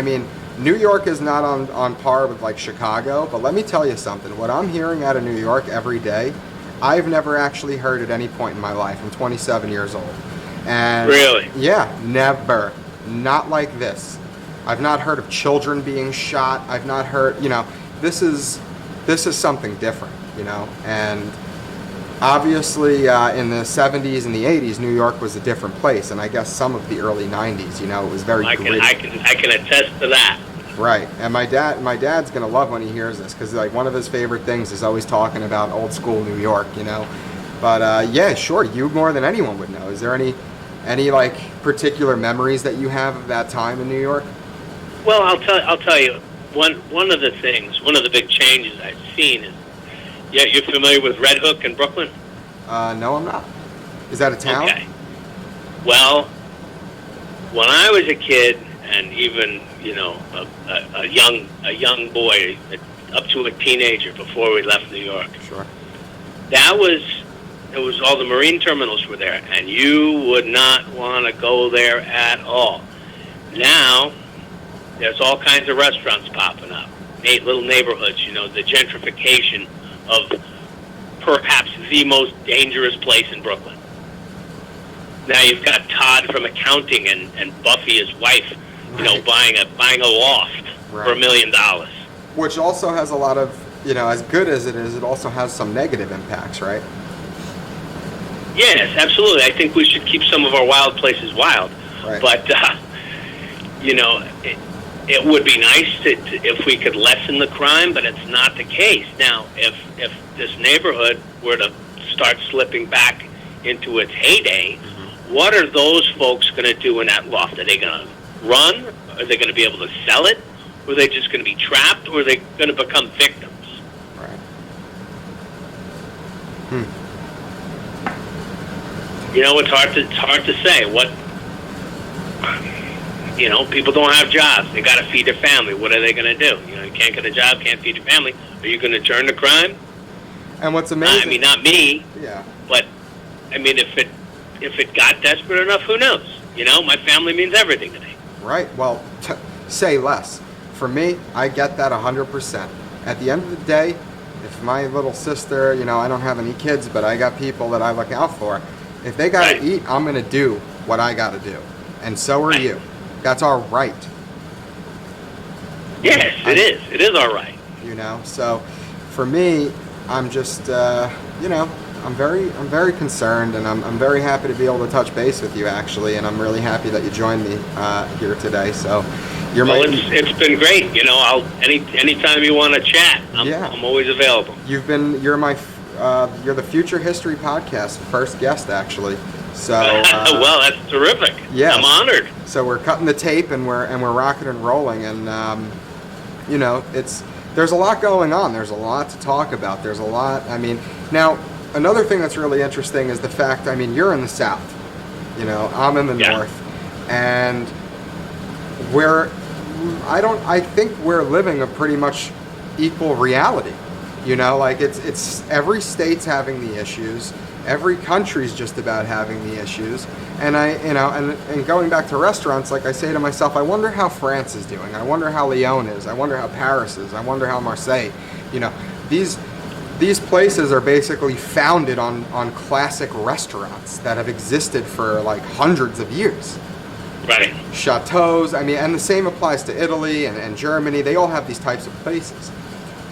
Speaker 1: New York is not on par with like Chicago, but let me tell you something. What I'm hearing out of New York every day, I've never actually heard at any point in my life. I'm 27 years old. And
Speaker 2: really?
Speaker 1: Yeah, never. Not like this. I've not heard of children being shot. I've not heard, this is something different, and obviously in the 70s and the 80s, New York was a different place, and I guess some of the early 90s, it was very gritty.
Speaker 2: I can attest to that.
Speaker 1: Right, and my dad's gonna love when he hears this, because like one of his favorite things is always talking about old school New York, But yeah, sure, you more than anyone would know. Is there any like particular memories that you have of that time in New York?
Speaker 2: Well, I'll tell you one of the big changes I've seen is, you're familiar with Red Hook in Brooklyn?
Speaker 1: No, I'm not. Is that a town?
Speaker 2: Okay. Well, when I was a kid, and even a young boy up to a teenager before we left New York,
Speaker 1: sure,
Speaker 2: it was all the marine terminals were there, and you would not want to go there at all. Now, there's all kinds of restaurants popping up, little neighborhoods, the gentrification of perhaps the most dangerous place in Brooklyn. Now you've got Todd from accounting and Buffy, his wife,
Speaker 1: right,
Speaker 2: buying a loft
Speaker 1: right,
Speaker 2: for $1 million.
Speaker 1: Which also has a lot of, as good as it is, it also has some negative impacts, right?
Speaker 2: Yes, absolutely. I think we should keep some of our wild places wild.
Speaker 1: Right.
Speaker 2: But, it would be nice if we could lessen the crime, but it's not the case. Now, if this neighborhood were to start slipping back into its heyday, what are those folks going to do in that loft? Are they going to run? Are they going to be able to sell it? Or are they just going to be trapped? Or are they going to become victims?
Speaker 1: Right.
Speaker 2: It's hard to say. People don't have jobs. They got to feed their family. What are they going to do? You can't get a job, can't feed your family. Are you going to turn to crime?
Speaker 1: And what's amazing?
Speaker 2: Not me.
Speaker 1: Yeah.
Speaker 2: But if it got desperate enough, who knows? My family means everything to me.
Speaker 1: Right. Well, say less. For me, I get that 100%. At the end of the day, if my little sister, I don't have any kids, but I got people that I look out for. If they got to
Speaker 2: Right.
Speaker 1: eat, I'm going to do what I got to do. And so are
Speaker 2: Right.
Speaker 1: you. That's our right.
Speaker 2: Yes, it is. It is all right.
Speaker 1: So for me, I'm just, I'm very concerned, and I'm very happy to be able to touch base with you, actually, and I'm really happy that you joined me here today. So
Speaker 2: it's been great. Anytime you want to chat, I'm always available.
Speaker 1: You're the Future History Podcast first guest, actually. So
Speaker 2: well, that's terrific.
Speaker 1: Yes.
Speaker 2: I'm honored.
Speaker 1: So we're cutting the tape, and we're rocking and rolling, and there's a lot going on. There's a lot to talk about. There's a lot. Now another thing that's really interesting is the fact, I mean, you're in the South, I'm in the North, and I think we're living a pretty much equal reality, like it's every state's having the issues, every country's just about having the issues, and and going back to restaurants, like I say to myself, I wonder how France is doing, I wonder how Lyon is, I wonder how Paris is, I wonder how Marseille, these places are basically founded on classic restaurants that have existed for like hundreds of years.
Speaker 2: Right.
Speaker 1: Chateaus, and the same applies to Italy and Germany. They all have these types of places.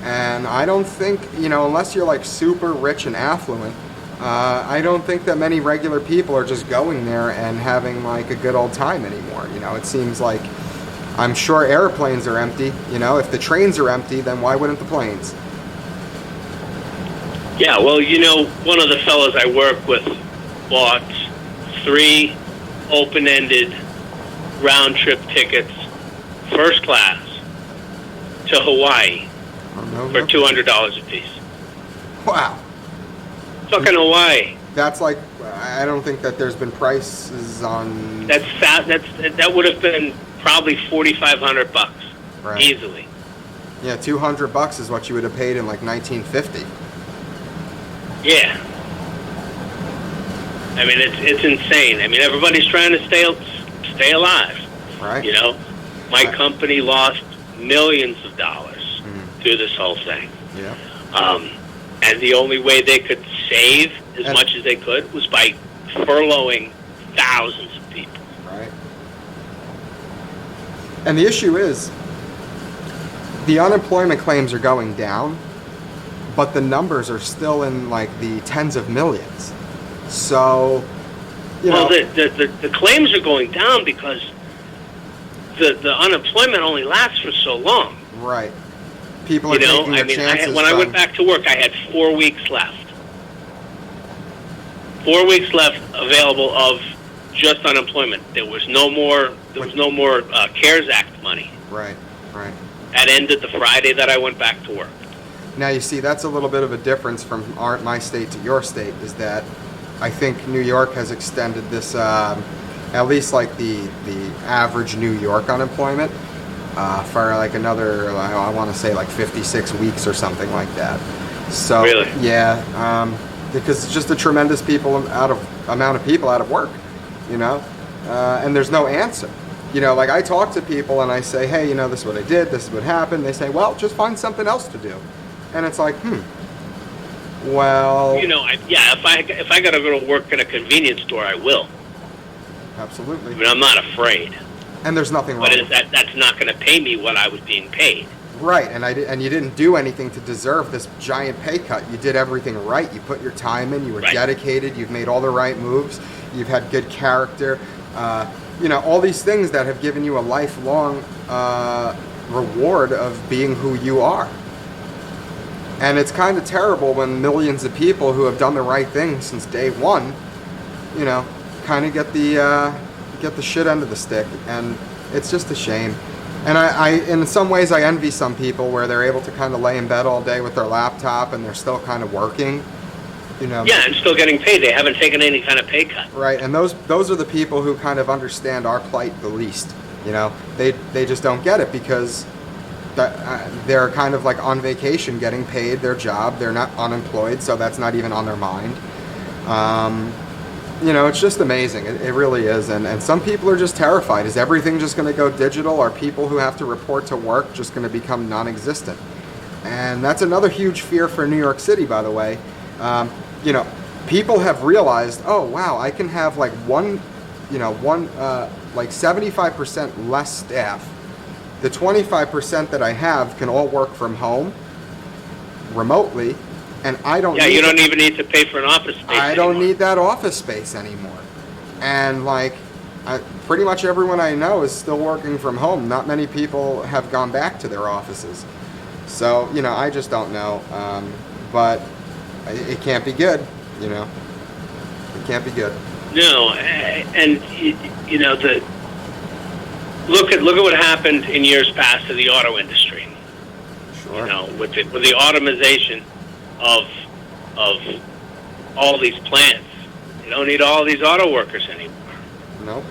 Speaker 1: And I don't think, unless you're like super rich and affluent, I don't think that many regular people are just going there and having like a good old time anymore. It seems like, I'm sure airplanes are empty. If the trains are empty, then why wouldn't the planes?
Speaker 2: Yeah, well, one of the fellows I work with bought 3 open-ended round-trip tickets, first class, to Hawaii for $200 a piece.
Speaker 1: Wow.
Speaker 2: Fucking Hawaii.
Speaker 1: That's like, I don't think that there's been prices on...
Speaker 2: That would have been probably $4,500,
Speaker 1: right.
Speaker 2: Easily.
Speaker 1: Yeah, $200 is what you would have paid in like 1950.
Speaker 2: Yeah. It's insane. Everybody's trying to stay alive.
Speaker 1: Right.
Speaker 2: My company lost millions of dollars through this whole thing.
Speaker 1: Yeah.
Speaker 2: And the only way they could save as much as they could was by furloughing thousands of people.
Speaker 1: Right. And the issue is, the unemployment claims are going down, but the numbers are still in like the tens of millions. So,
Speaker 2: the claims are going down because the unemployment only lasts for so long.
Speaker 1: Right. People are taking their chances.
Speaker 2: When I went back to work, I had 4 weeks left. 4 weeks left available of just unemployment. There was no more. CARES Act money.
Speaker 1: Right. Right.
Speaker 2: That ended the Friday that I went back to work.
Speaker 1: Now, you see, that's a little bit of a difference from my state to your state, is that I think New York has extended this, at least like the average New York unemployment, for like another, I want to say like 56 weeks or something like that. So,
Speaker 2: really?
Speaker 1: Yeah, because it's just a tremendous amount of people out of work, and there's no answer. Like I talk to people and I say, hey, this is what I did, this is what happened. They say, well, just find something else to do. And it's like, well...
Speaker 2: if I got to go to work in a convenience store, I will.
Speaker 1: Absolutely.
Speaker 2: I'm not afraid.
Speaker 1: And there's nothing wrong.
Speaker 2: But that's not going to pay me what I was being paid.
Speaker 1: Right, and you didn't do anything to deserve this giant pay cut. You did everything right. You put your time in. You were dedicated. You've made all the right moves. You've had good character. All these things that have given you a lifelong reward of being who you are. And it's kind of terrible when millions of people who have done the right thing since day one, kind of get the shit end of the stick, and it's just a shame. And I in some ways, I envy some people where they're able to kind of lay in bed all day with their laptop and they're still kind of working.
Speaker 2: Yeah, and still getting paid. They haven't taken any kind of pay cut.
Speaker 1: Right, and those are the people who kind of understand our plight the least. They just don't get it because they're kind of like on vacation getting paid their job. They're not unemployed, so that's not even on their mind. It's just amazing. It really is. And some people are just terrified. Is everything just going to go digital? Are people who have to report to work just going to become non-existent? And that's another huge fear for New York City, by the way. People have realized, oh, wow, I can have like like 75% less staff. The 25% that I have can all work from home remotely, and I don't.
Speaker 2: Yeah, you don't even need to pay for an office space.
Speaker 1: I don't need that office space anymore. And pretty much everyone I know is still working from home. Not many people have gone back to their offices. So I just don't know. But it can't be good. It can't be good.
Speaker 2: No, and look at what happened in years past to the auto industry.
Speaker 1: Sure.
Speaker 2: With the automation of all these plants. You don't need all these auto workers anymore.
Speaker 1: Nope.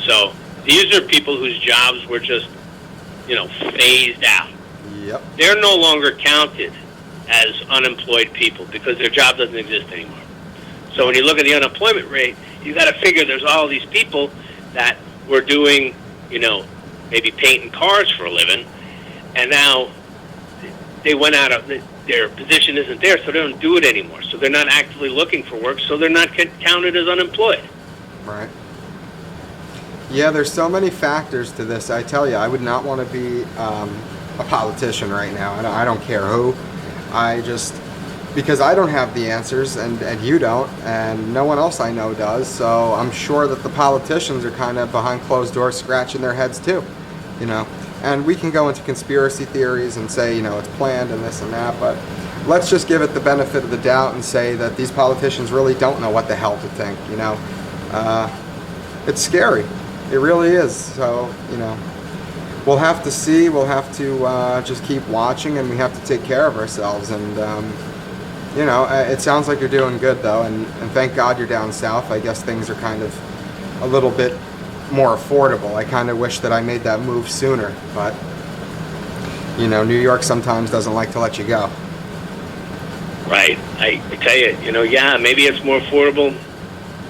Speaker 2: So these are people whose jobs were just, phased out.
Speaker 1: Yep.
Speaker 2: They're no longer counted as unemployed people because their job doesn't exist anymore. So when you look at the unemployment rate, you got to figure there's all these people that were doing, maybe painting cars for a living, and now they went out of their position isn't there, so they don't do it anymore. So they're not actively looking for work, so they're not counted as unemployed.
Speaker 1: Right. Yeah, there's so many factors to this. I tell you, I would not want to be a politician right now. I don't care who. Because I don't have the answers, and you don't, and no one else I know does, so I'm sure that the politicians are kind of behind closed doors scratching their heads too, And we can go into conspiracy theories and say, it's planned and this and that, but let's just give it the benefit of the doubt and say that these politicians really don't know what the hell to think, It's scary. It really is. So, we'll have to see. We'll have to just keep watching, and we have to take care of ourselves. And, it sounds like you're doing good, though, and thank God you're down south. I guess things are kind of a little bit more affordable. I kind of wish that I made that move sooner, but, New York sometimes doesn't like to let you go.
Speaker 2: Right. I tell you, maybe it's more affordable,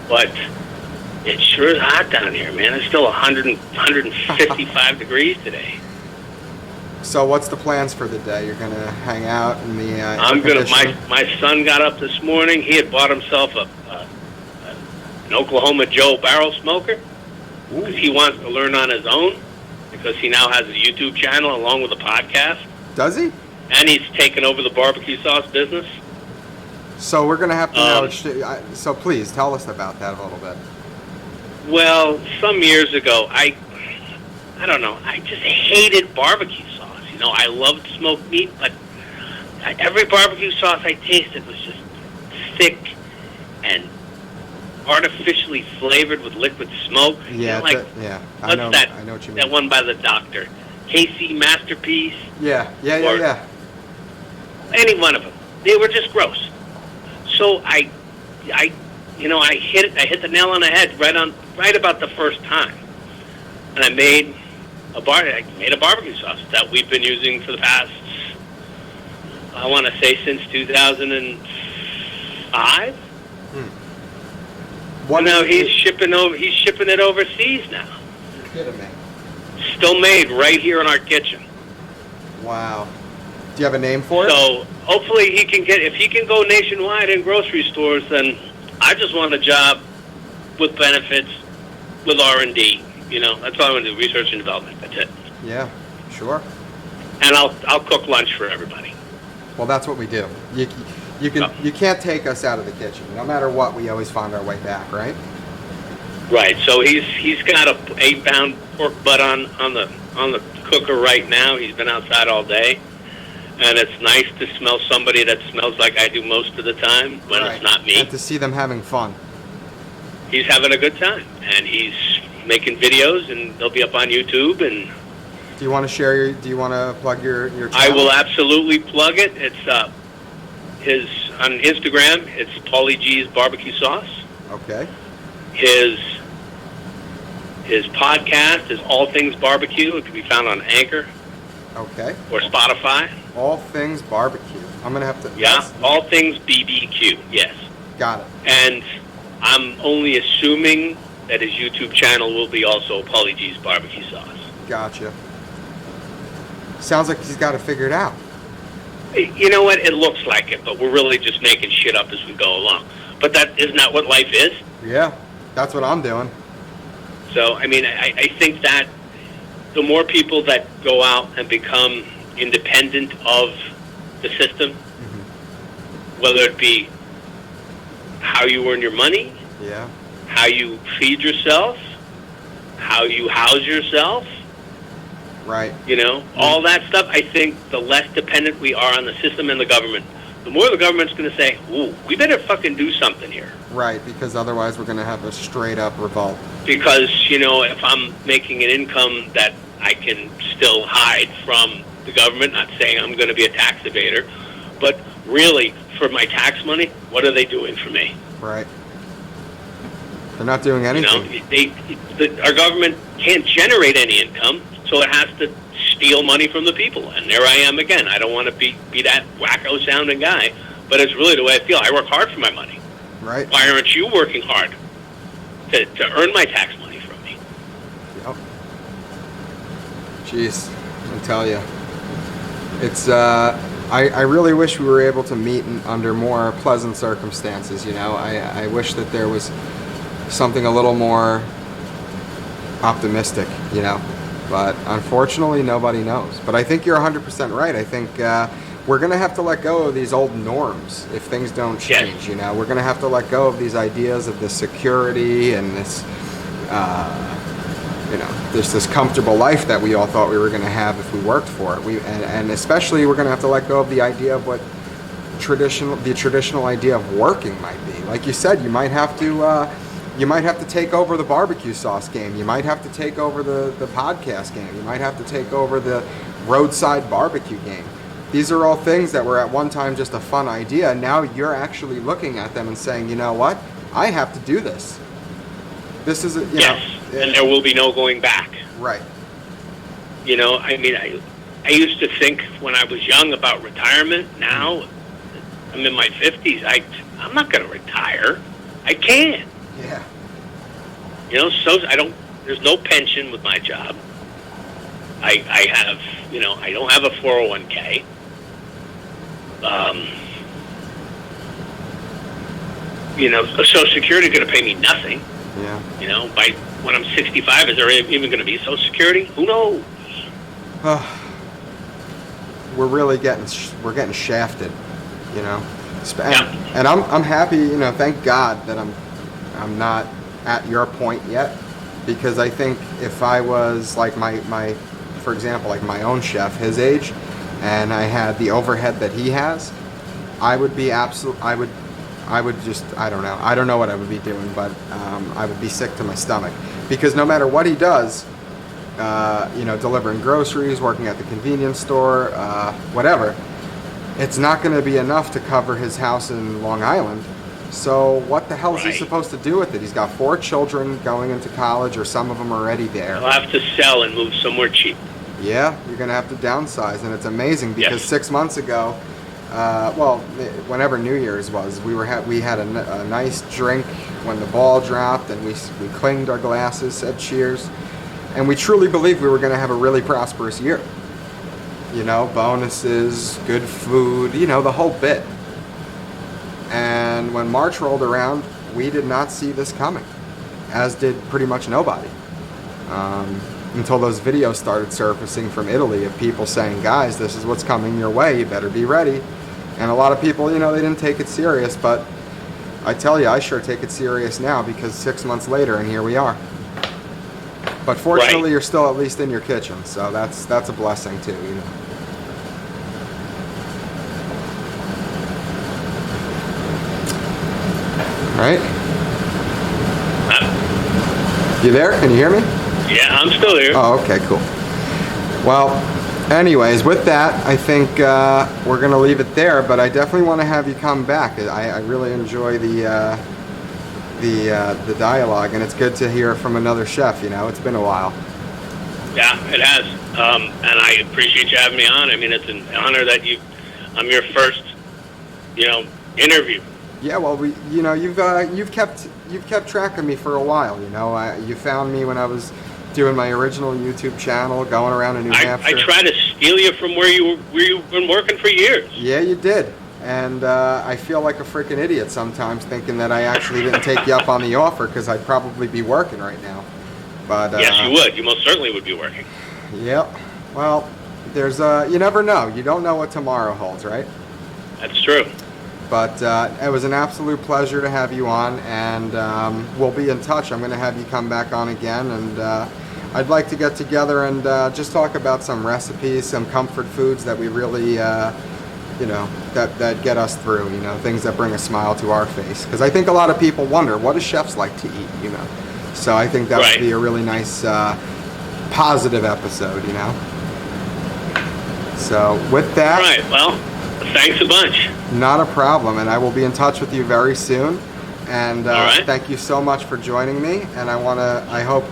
Speaker 2: but it sure is hot down here, man. It's still 155 degrees today.
Speaker 1: So what's the plans for the day? You're gonna hang out in the
Speaker 2: I'm gonna. My son got up this morning. He had bought himself an Oklahoma Joe barrel smoker because he wants to learn on his own, because he now has a YouTube channel along with a podcast.
Speaker 1: Does he?
Speaker 2: And he's taken over the barbecue sauce business.
Speaker 1: So we're gonna have to know. So please tell us about that a little bit.
Speaker 2: Well, some years ago, I don't know. I just hated barbecue sauce. I loved smoked meat, but every barbecue sauce I tasted was just thick and artificially flavored with liquid smoke.
Speaker 1: Yeah,
Speaker 2: I know what you mean. That one by the doctor, KC Masterpiece.
Speaker 1: Yeah.
Speaker 2: Any one of them. They were just gross. So I hit the nail on the head right about the first time, and I made a barbecue sauce that we've been using for the past, I want to say, since 2005. He's shipping it overseas now.
Speaker 1: You're kidding me.
Speaker 2: Still made right here in our kitchen.
Speaker 1: Wow. Do you have a name for it?
Speaker 2: So hopefully if he can go nationwide in grocery stores, then I just want a job with benefits, with R&D. That's all I want to do, research and development. That's it.
Speaker 1: Yeah, sure.
Speaker 2: And I'll cook lunch for everybody.
Speaker 1: Well, that's what we do. You can't take us out of the kitchen. No matter what, we always find our way back, right?
Speaker 2: Right. So he's got a 8-pound pork butt on the cooker right now. He's been outside all day, and it's nice to smell somebody that smells like I do most of the time when It's not me.
Speaker 1: And to see them having fun.
Speaker 2: He's having a good time, and he's making videos, and they'll be up on YouTube. And
Speaker 1: do you want to plug your channel?
Speaker 2: I will absolutely plug it. It's on Instagram. It's Paulie G's Barbecue Sauce.
Speaker 1: Okay.
Speaker 2: His podcast is All Things Barbecue. It can be found on Anchor.
Speaker 1: Okay.
Speaker 2: Or Spotify.
Speaker 1: All Things Barbecue. I'm gonna have to.
Speaker 2: Yeah. All Things BBQ. Yes.
Speaker 1: Got it.
Speaker 2: And I'm only assuming that his YouTube channel will be also Paulie G's Barbecue Sauce.
Speaker 1: Gotcha. Sounds like he's got it figured out.
Speaker 2: You know what? It looks like it, but we're really just making shit up as we go along. But isn't that what life is?
Speaker 1: Yeah, that's what I'm doing.
Speaker 2: So, I think that the more people that go out and become independent of the system, whether it be how you earn your money, how you feed yourself, how you house yourself,
Speaker 1: right?
Speaker 2: All that stuff. I think the less dependent we are on the system and the government, the more the government's going to say, "Ooh, we better fucking do something here."
Speaker 1: Right, because otherwise we're going to have a straight up revolt.
Speaker 2: Because if I'm making an income that I can still hide from the government, not saying I'm going to be a tax evader, But really, for my tax money, what are they doing for me?
Speaker 1: Right. They're not doing anything.
Speaker 2: Our government can't generate any income, so it has to steal money from the people. And there I am again. I don't want to be that wacko-sounding guy, but it's really the way I feel. I work hard for my money.
Speaker 1: Right.
Speaker 2: Why aren't you working hard to earn my tax money from me?
Speaker 1: Yep. Jeez, I tell you. It's, I really wish we were able to meet under more pleasant circumstances, I wish that there was something a little more optimistic, But unfortunately, nobody knows. But I think you're 100% right. I think we're going to have to let go of these old norms if things don't change,
Speaker 2: Yes.
Speaker 1: We're going to have to let go of these ideas of this security and this, there's this comfortable life that we all thought we were going to have if we worked for it. And especially we're going to have to let go of the idea of what the traditional idea of working might be. Like you said, you might have to take over the barbecue sauce game. You might have to take over the podcast game. You might have to take over the roadside barbecue game. These are all things that were at one time just a fun idea. Now you're actually looking at them and saying, you know what? I have to do this. This is,
Speaker 2: and there will be no going back.
Speaker 1: Right.
Speaker 2: I used to think when I was young about retirement. Now, I'm in my 50s. I'm not going to retire. I can't.
Speaker 1: Yeah.
Speaker 2: So there's no pension with my job. I have, I don't have a 401k. Social Security is going to pay me nothing.
Speaker 1: Yeah.
Speaker 2: By when I'm 65, is there even going to be Social Security? Who knows?
Speaker 1: We're getting shafted, And I'm happy, thank God that I'm not at your point yet, because I think if I was like for example, like my own chef, his age, and I had the overhead that he has, I would be I would just, I don't know what I would be doing, but I would be sick to my stomach, because no matter what he does, delivering groceries, working at the convenience store, whatever, it's not going to be enough to cover his house in Long Island. So what the hell is he supposed to do with it? He's got 4 children going into college, or some of them already there.
Speaker 2: He'll have to sell and move somewhere cheap.
Speaker 1: Yeah, you're going to have to downsize, and it's amazing because 6 months ago, whenever New Year's was, we had a nice drink when the ball dropped, and we clinged our glasses, said cheers, and we truly believed we were going to have a really prosperous year. Bonuses, good food, the whole bit. And when March rolled around, we did not see this coming, as did pretty much nobody. Until those videos started surfacing from Italy of people saying, guys, this is what's coming your way, you better be ready. And a lot of people, they didn't take it serious, but I tell you, I sure take it serious now, because 6 months later, and here we are. But fortunately, you're still at least in your kitchen, so that's a blessing too, Right? You there? Can you hear me?
Speaker 2: Yeah, I'm still here.
Speaker 1: Oh, okay, cool. Well, anyways, with that, I think we're going to leave it there, but I definitely want to have you come back. I really enjoy the dialogue, and it's good to hear from another chef, It's been a while.
Speaker 2: Yeah, it has. And I appreciate you having me on. I mean, it's an honor that I'm your first, interview.
Speaker 1: Yeah, well, you've kept track of me for a while. You found me when I was doing my original YouTube channel, going around in New Hampshire.
Speaker 2: I tried to steal you from where you've been working for years.
Speaker 1: Yeah, you did, and I feel like a freaking idiot sometimes, thinking that I actually didn't take you up on the offer, because I'd probably be working right now. But
Speaker 2: yes, you would. You most certainly would be working.
Speaker 1: Yep. Well, there's you never know. You don't know what tomorrow holds, right?
Speaker 2: That's true.
Speaker 1: But it was an absolute pleasure to have you on, and we'll be in touch. I'm going to have you come back on again, and I'd like to get together and just talk about some recipes, some comfort foods that we really, that get us through, things that bring a smile to our face. Because I think a lot of people wonder, what do chefs like to eat, So I think that would be a really nice, positive episode, So with that...
Speaker 2: Right, well... Thanks a bunch.
Speaker 1: Not a problem, and I will be in touch with you very soon. And
Speaker 2: All right.
Speaker 1: thank you so much for joining me. And I hope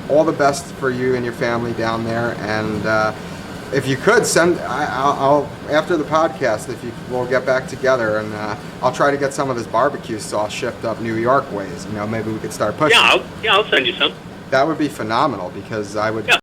Speaker 1: all the best for you and your family down there. And if you could I'll after the podcast, if we'll get back together, and I'll try to get some of this barbecue sauce shipped up New York ways. Maybe we could start pushing.
Speaker 2: Yeah, I'll send you some.
Speaker 1: That would be phenomenal, because I would.
Speaker 2: Yeah.